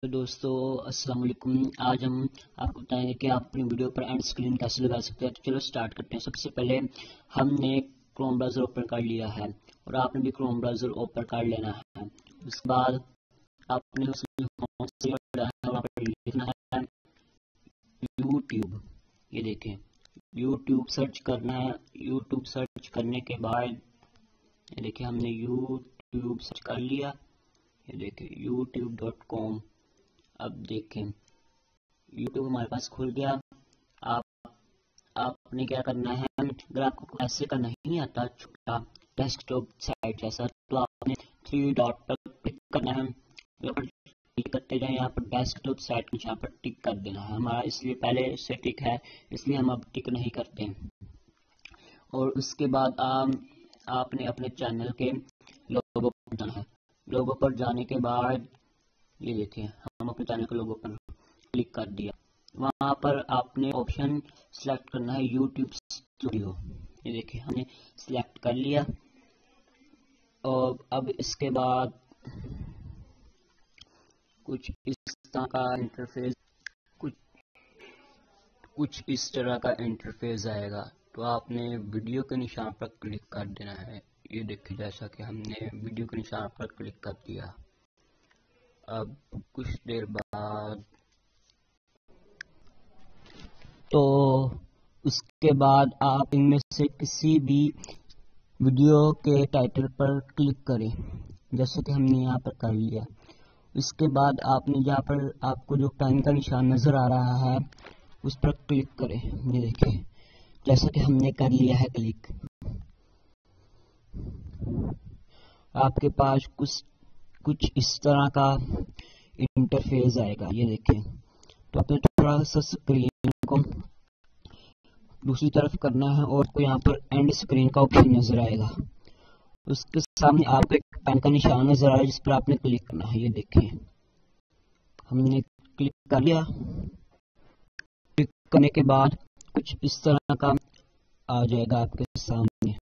تو دوستو السلام علیکم. آج ہم آپ کو بتائیں گے کہ آپ اپنی ویڈیو پر اینڈ اسکرین کیسے لگا سکتے ہیں. تو چلو سٹارٹ کرتے ہیں. سب سے پہلے ہم نے کروم براؤزر اوپن کر لیا ہے اور آپ نے بھی کروم براؤزر اوپن کر لینا ہے. اس کے بعد آپ نے اس میں وہاں پر لکھنا ہے یوٹیوب. یہ دیکھیں یوٹیوب سرچ کرنا ہے. یوٹیوب سرچ کرنے کے بعد یہ دیکھیں ہم نے یوٹیوب سرچ کر لیا. یہ دیکھیں youtube.com. اب دیکھیں یوٹیوب ہمارے پاس کھل گیا. آپ نے کیا کرنا ہے, اگر آپ کو ایسے کا نہیں آتا چھوٹا ڈیسک ٹاپ سائٹ جیسا, تو آپ نے 3 ڈاٹ پر کلک کرنا ہے. کلک کرتے جائیں یہاں پر ڈیسک ٹاپ سائٹ یہاں پر ٹک کر دینا ہے. ہمارا اس لیے پہلے سے ٹک ہے, اس لیے ہم اب ٹک نہیں کرتے. اور اس کے بعد آپ نے اپنے چینل کے لوگو پر جانا ہے. لوگو پر جانے کے بعد یہ دیکھیں ہم اپنے چینل کے لوگو پر کلک کر دیا. وہاں پر آپ نے آپشن سلیکٹ کرنا ہے یوٹیوب اسٹوڈیو. یہ دیکھیں ہم نے سلیکٹ کر لیا. اور اب اس کے بعد کچھ اس طرح کا انٹرفیس کچھ اس طرح کا انٹرفیس آئے گا. تو آپ نے ویڈیو کے نشان پر کلک کر دینا ہے. یہ دیکھیں جیسا کہ ہم نے ویڈیو کے نشان پر کلک کر دیا. اب کچھ دیر بعد تو اس کے بعد آپ ان میں سے کسی بھی ویڈیو کے ٹائٹل پر کلک کریں جیسے کہ ہم نے یہاں پر کر لیا. اس کے بعد آپ نے یہاں پر آپ کو جو ٹائم کا نشان نظر آ رہا ہے اس پر کلک کریں. یہ دیکھیں جیسا کہ ہم نے کر لیا ہے کلک. آپ کے پاس کچھ اس طرح کا انٹرفیس آئے گا. یہ دیکھیں تو آپ نے تھوڑا سا اسکرین کو دوسری طرف کرنا ہے اور کو یہاں پر اینڈ اسکرین کا آپشن نظر آئے گا. اس کے سامنے آپ کو ایک پین کا نشان نظر آئے جس پر آپ نے کلک کرنا ہے. یہ دیکھیں ہم نے کلک کر لیا. کلک کرنے کے بعد کچھ اس طرح کا آ جائے گا آپ کے سامنے.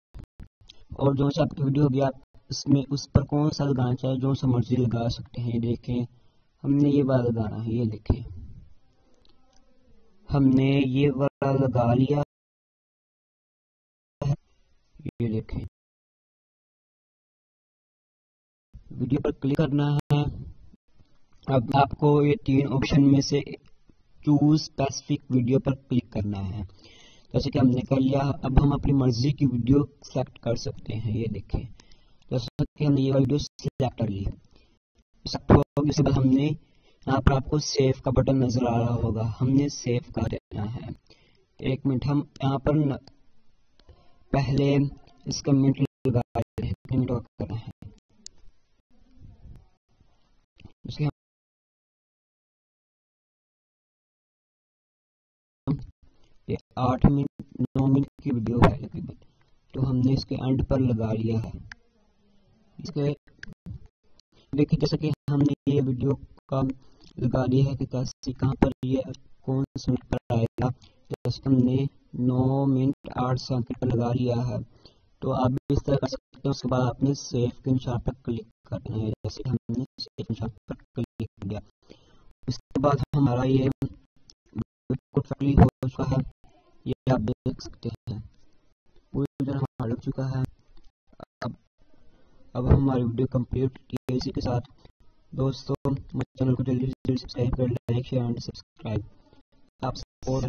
اور جو سا آپ کی ویڈیو ہوگی آپ اس پر کون سا لگانا چاہے جو سا مرضی لگا سکتے ہیں. یہ دیکھیں ہم نے یہ والا لگانا ہے. یہ دیکھیں ہم نے یہ والا لگا لیا. یہ دیکھیں ویڈیو پر کلک کرنا ہے. اب آپ کو یہ 3 آپشن میں سے چوز اسپیسیفک ویڈیو پر کلک کرنا ہے جیسے کہ ہم نے کر لیا. اب ہم اپنی مرضی کی ویڈیو سلیکٹ کر سکتے ہیں. یہ دیکھیں جیسا کہ ہم نے یہ ویڈیو سلیکٹ کر لی. اس کے بعد ہم نے یہاں پر آپ کو سیو کا بٹن نظر آ رہا ہوگا. ہم نے سیو کر دینا ہے. 1 منٹ ہم یہاں پر پہلے اس کا منٹ لگا کرنا ہے. یہ 8 منٹ 9 منٹ کی ویڈیو ہے تقریباً, تو ہم نے اس کے اینڈ پر لگا لیا ہے. اس کے دیکھیں جیسا کہ ہم نے یہ ویڈیو کا لگا لیا ہے کہ کیسے کہاں پر یہ کون سے منٹ پر آئے گا. جیسے ہم نے 9 منٹ 8 سیکنڈ پر لگا لیا ہے. تو آپ بھی اس طرح کر سکتے ہیں. اس کے بعد آپ نے سیو کے نشان پر کلک کرنا ہے جیسے کہ ہم نے سیو کے نشان پر کلک کیا. اس کے بعد ہمارا یہ بالکل ہو چکا ہے. یہ آپ دیکھ سکتے ہیں پوری طرح ہمارا لگ چکا ہے. اب ہماری ویڈیو کمپلیٹ کی. اسی کے ساتھ دوستوں میرے چینل کو جلدی سے سبسکرائب کر لائک شیئر اینڈ سبسکرائب. آپ سپورٹ